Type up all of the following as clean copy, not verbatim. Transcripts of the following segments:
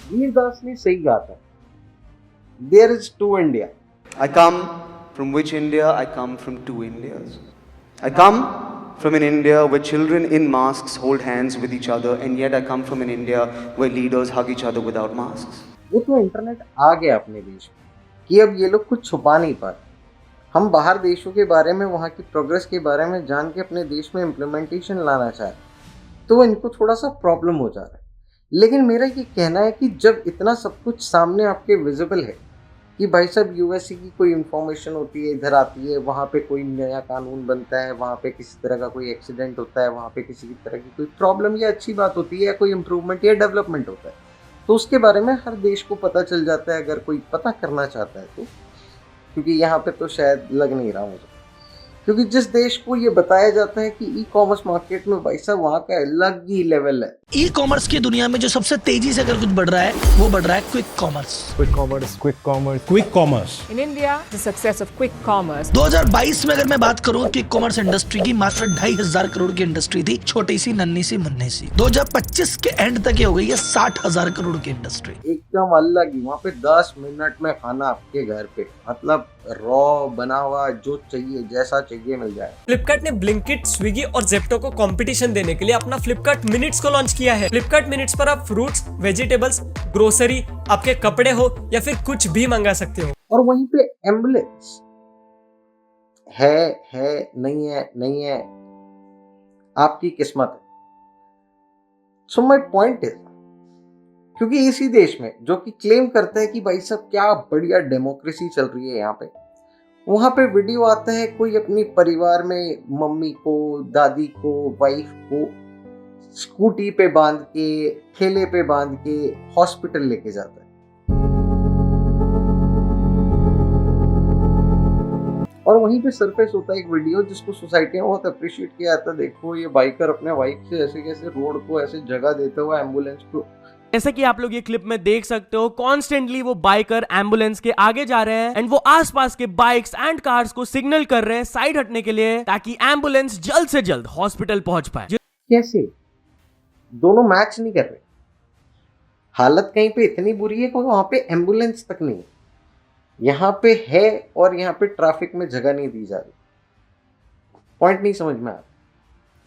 वीरदास ने सही कहा था, there is to India. I come from which India? I come from two Indias. I come from an India where children in masks hold hands with each other, and yet I come from an India where leaders hug each other without masks. वो तो internet आ गया अपने देश में कि अब ये लोग कुछ छुपा नहीं पाते। हम बाहर देशों के बारे में, वहाँ की प्रोग्रेस के बारे में जान के अपने देश में इम्प्लीमेंटेशन लाना चाहे तो इनको थोड़ा सा प्रॉब्लम हो जा रहा है। लेकिन मेरा ये कहना है कि जब इतना सब कुछ सामने आपके विजिबल है कि भाई साहब यूएसए की कोई इन्फॉर्मेशन होती है, इधर आती है, वहाँ पे कोई नया कानून बनता है, वहाँ पे किसी तरह का कोई एक्सीडेंट होता है, वहाँ पे किसी तरह की कोई प्रॉब्लम या अच्छी बात होती है या कोई इम्प्रूवमेंट या डेवलपमेंट होता है, तो उसके बारे में हर देश को पता चल जाता है अगर कोई पता करना चाहता है तो। क्योंकि यहाँ पे तो शायद लग नहीं रहा मुझे, क्योंकि जिस देश को ये बताया जाता है कि ई कॉमर्स मार्केट में भाई साहब वहाँ का अलग ही लेवल है। ई कॉमर्स की दुनिया में जो सबसे तेजी से अगर कुछ बढ़ रहा है वो बढ़ रहा है quick commerce. In India, the success of quick commerce 2022 में अगर मैं बात करूं कि कॉमर्स इंडस्ट्री की मात्र 2,500 करोड़ की इंडस्ट्री थी, छोटी सी नन्ही सी मुन्नी सी। 2025 के एंड तक ये हो गई है 60,000 करोड़ की इंडस्ट्री। एकदम अलग ही, वहाँ पे 10 मिनट में खाना आपके घर पे, मतलब रॉ बना हुआ जो चाहिए जैसा चाहिए मिल जाए। फ्लिपकार्ट ने ब्लिंकिट, स्विगी और जेप्टो को कंपटीशन देने के लिए अपना फ्लिपकार्ट मिनट्स को लॉन्च किया है। फ्लिपकार्ट मिनट्स पर आप फ्रूट्स, वेजिटेबल्स, ग्रोसरी, आपके कपड़े हो या फिर कुछ भी मंगा सकते हो। और वहीं पे एम्बुलेंस है नहीं है, आपकी किस्मत है। सो माय पॉइंट इज, क्योंकि इसी देश में जो कि क्लेम करता है कि भाई साहब क्या बढ़िया डेमोक्रेसी चल रही है यहाँ पे, वहाँ पे वीडियो आता है कोई अपनी परिवार में मम्मी को, दादी को, वाइफ को स्कूटी पे बांध के, ठेले पे बांध के हॉस्पिटल लेके जाता है। और वहीं पे सरफेस होता है एक वीडियो जिसको सोसाइटी में बहुत अप्रिशिएट किया जाता है। देखो ये बाइकर अपने बाइक से ऐसे कैसे रोड को ऐसे जगह देते हुए एम्बुलेंस को, जैसे कि आप लोग ये क्लिप में देख सकते हो, कॉन्स्टेंटली वो बाइकर एम्बुलेंस के आगे जा रहे हैं एंड वो आसपास के बाइक्स एंड कार्स को सिग्नल कर रहे हैं साइड हटने के लिए ताकि एम्बुलेंस जल्द से जल्द हॉस्पिटल पहुंच पाए। कैसे दोनों मैच नहीं कर रहे। हालत कहीं पे इतनी बुरी है कि वहां पे एम्बुलेंस तक नहीं है, यहाँ पे है और यहाँ पे ट्रैफिक में जगह नहीं दी जा रही। पॉइंट नहीं समझ में आ रहा।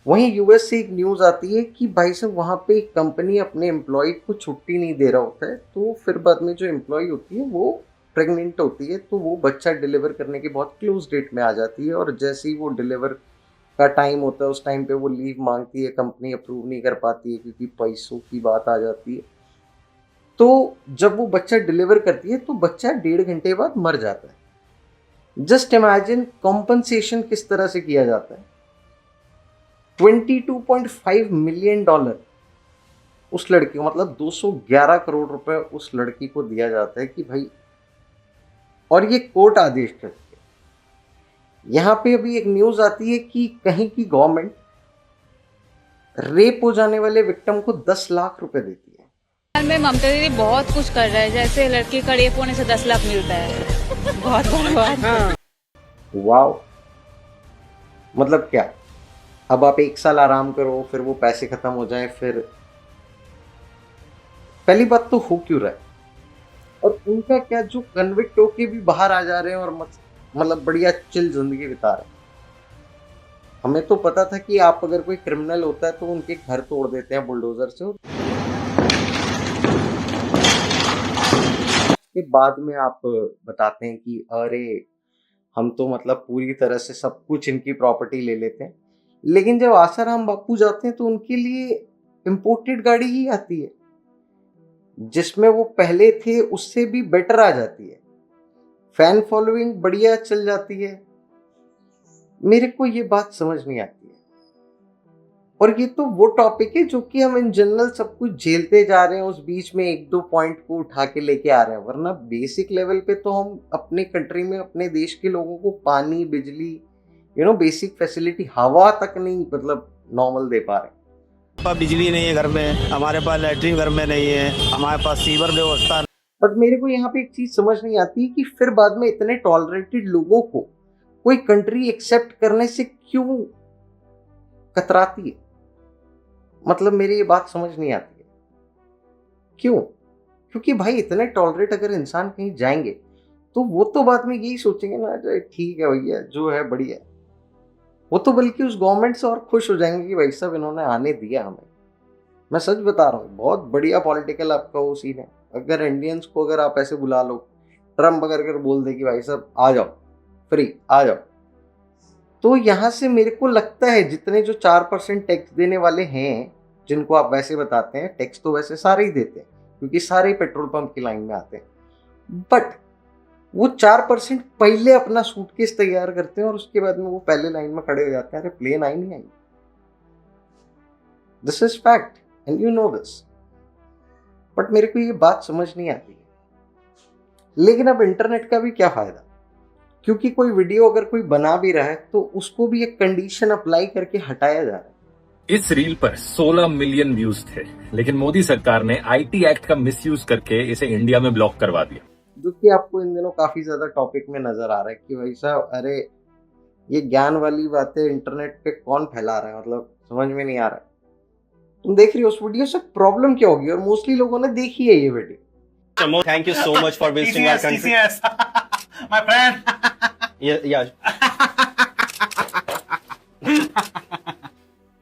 वहीं यूएस से एक न्यूज आती है कि भाई साहब वहाँ पे एक कंपनी अपने एम्प्लॉय को छुट्टी नहीं दे रहा होता है, तो फिर बाद में जो एम्प्लॉय होती है वो प्रेग्नेंट होती है, तो वो बच्चा डिलीवर करने की बहुत क्लोज डेट में आ जाती है, और जैसे ही वो डिलीवर का टाइम होता है उस टाइम पे वो लीव मांगती है, कंपनी अप्रूव नहीं कर पाती है क्योंकि पैसों की बात आ जाती है। तो जब वो बच्चा डिलीवर करती है तो बच्चा 1.5 घंटे बाद मर जाता है। जस्ट इमेजिन कॉम्पनसेशन किस तरह से किया जाता है। $22.5 मिलियन उस लड़की को, मतलब 211 करोड़ रुपए उस लड़की को दिया जाता है कि भाई, और ये कोर्ट आदेश करती है। यहाँ पे अभी एक न्यूज आती है कि कहीं की गवर्नमेंट रेप हो जाने वाले विक्टिम को 10 लाख रुपए देती है। में ममता दीदी बहुत कुछ कर रहा है, जैसे लड़की का रेप होने से 10 लाख मिलता है। बहुत बड़ा। वाओ, मतलब क्या, अब आप 1 साल आराम करो, फिर वो पैसे खत्म हो जाए, फिर पहली बात तो हो क्यों रहा है। और उनका क्या, जो कन्विक्ट होके भी बाहर आ जा रहे हैं और मतलब बढ़िया चिल जिंदगी बिता रहे हैं। हमें तो पता था कि आप अगर कोई क्रिमिनल होता है तो उनके घर तोड़ देते हैं बुलडोजर से, के बाद में आप बताते हैं कि अरे हम तो मतलब पूरी तरह से सब कुछ इनकी प्रॉपर्टी ले लेते हैं। लेकिन जब आसाराम बापू जाते हैं तो उनके लिए इंपोर्टेड गाड़ी ही आती है, जिसमें वो पहले थे उससे भी बेटर आ जाती है, फैन फॉलोइंग बढ़िया चल जाती है। मेरे को ये बात समझ नहीं आती है। और ये तो वो टॉपिक है जो कि हम इन जनरल सब कुछ झेलते जा रहे हैं, उस बीच में 1-2 पॉइंट को उठा के लेके आ रहे हैं, वरना बेसिक लेवल पे तो हम अपने कंट्री में अपने देश के लोगों को पानी, बिजली, बेसिक फैसिलिटी, हवा तक नहीं मतलब नॉर्मल दे पा रहे। बिजली नहीं है घर में, हमारे पास लैट्रिन घर में नहीं है, हमारे पास सीवर व्यवस्था। बट मेरे को यहाँ पे एक चीज समझ नहीं आती कि फिर बाद में इतने टॉलरेटेड लोगों को कोई कंट्री एक्सेप्ट करने से क्यों कतराती है। मतलब मेरी ये बात समझ नहीं आती है क्यों। क्योंकि भाई इतने टॉलरेट अगर इंसान कहीं जाएंगे तो वो तो बाद में यही सोचेंगे ना, अरे ठीक है भैया जो है बढ़िया है। वो तो बल्कि उस गवर्नमेंट से और खुश हो जाएंगे कि भाई साहब इन्होंने आने दिया हमें। मैं सच बता रहा हूँ, बहुत बढ़िया पॉलिटिकल आपका वो सीन है। अगर इंडियंस को अगर आप ऐसे बुला लो, ट्रम्प अगर बोल दे कि भाई साहब आ जाओ, फ्री आ जाओ, तो यहाँ से मेरे को लगता है जितने जो 4% टैक्स देने वाले हैं, जिनको आप वैसे बताते हैं, टैक्स तो वैसे सारे ही देते हैं क्योंकि सारे पेट्रोल पंप की लाइन में आते हैं, बट वो 4% पहले अपना सूटकेस तैयार करते हैं और उसके बाद में वो पहले लाइन में खड़े हो जाते हैं, अरे प्लेन आई नहीं आई। This is fact and you know this. But मेरे को ये बात समझ नहीं आती है। लेकिन अब इंटरनेट का भी क्या फायदा, क्योंकि कोई वीडियो अगर कोई बना भी रहा है तो उसको भी एक कंडीशन अप्लाई करके हटाया जा रहा है। इस रील पर 16 मिलियन व्यूज थे, लेकिन मोदी सरकार ने आईटी एक्ट का मिसयूज करके इसे इंडिया में ब्लॉक करवा दिया। जो कि आपको इन दिनों काफी ज्यादा टॉपिक में नजर आ रहा है कि भाई साहब अरे ये ज्ञान वाली बातें इंटरनेट पे कौन फैला रहा है, मतलब समझ में नहीं आ रहा है। तुम देख रही हो उस वीडियो से प्रॉब्लम क्या होगी, और मोस्टली लोगों ने देखी है ये video. Thank you so much for visiting our country my friend. या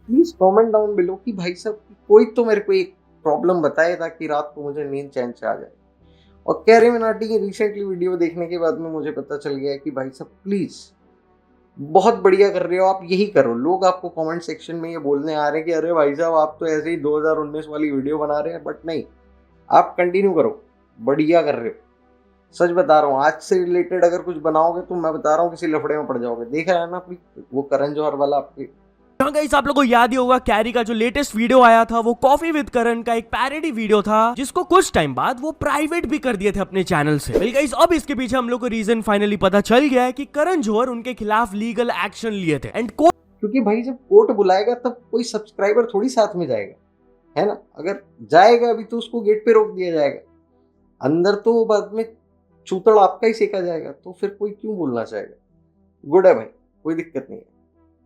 प्लीज कमेंट डाउन बिलो कि भाई साहब कोई तो मेरे को एक प्रॉब्लम बताए ताकि रात को मुझे नींद चैन से आ जाए। और कैरी मिनाटी की रिसेंटली वीडियो देखने के बाद में मुझे पता चल गया है कि भाई साहब प्लीज बहुत बढ़िया कर रहे हो, आप यही करो। लोग आपको कमेंट सेक्शन में ये बोलने आ रहे हैं कि अरे भाई साहब आप तो ऐसे ही 2019 वाली वीडियो बना रहे हैं, बट नहीं, आप कंटिन्यू करो, बढ़िया कर रहे हो। सच बता रहा हूँ, आज से रिलेटेड अगर कुछ बनाओगे तो मैं बता रहा हूँ किसी लफड़े में पड़ जाओगे। देख रहा है ना वो करण जौहर वाला आपके। गाइस आप लोगों को याद ही होगा कैरी का जो लेटेस्ट वीडियो आया था वो कॉफी विद करण का एक पैरोडी वीडियो था, जिसको कुछ टाइम बाद वो प्राइवेट भी कर दिए थे अपने चैनल से। वेल गाइस अब इसके पीछे हम लोग को रीजन फाइनली पता चल गया है कि करण जौहर उनके खिलाफ लीगल एक्शन लिए थे एंड क्योंकि भाई जब कोर्ट बुलाएगा तब कोई सब्सक्राइबर थोड़ी साथ में जाएगा, है ना। अगर जाएगा अभी तो उसको गेट पे रोक दिया जाएगा, अंदर तो बाद में चूतड़ आपका ही सेका जाएगा, तो फिर कोई क्यों बोलना चाहेगा। गुड है भाई, कोई दिक्कत नहीं है।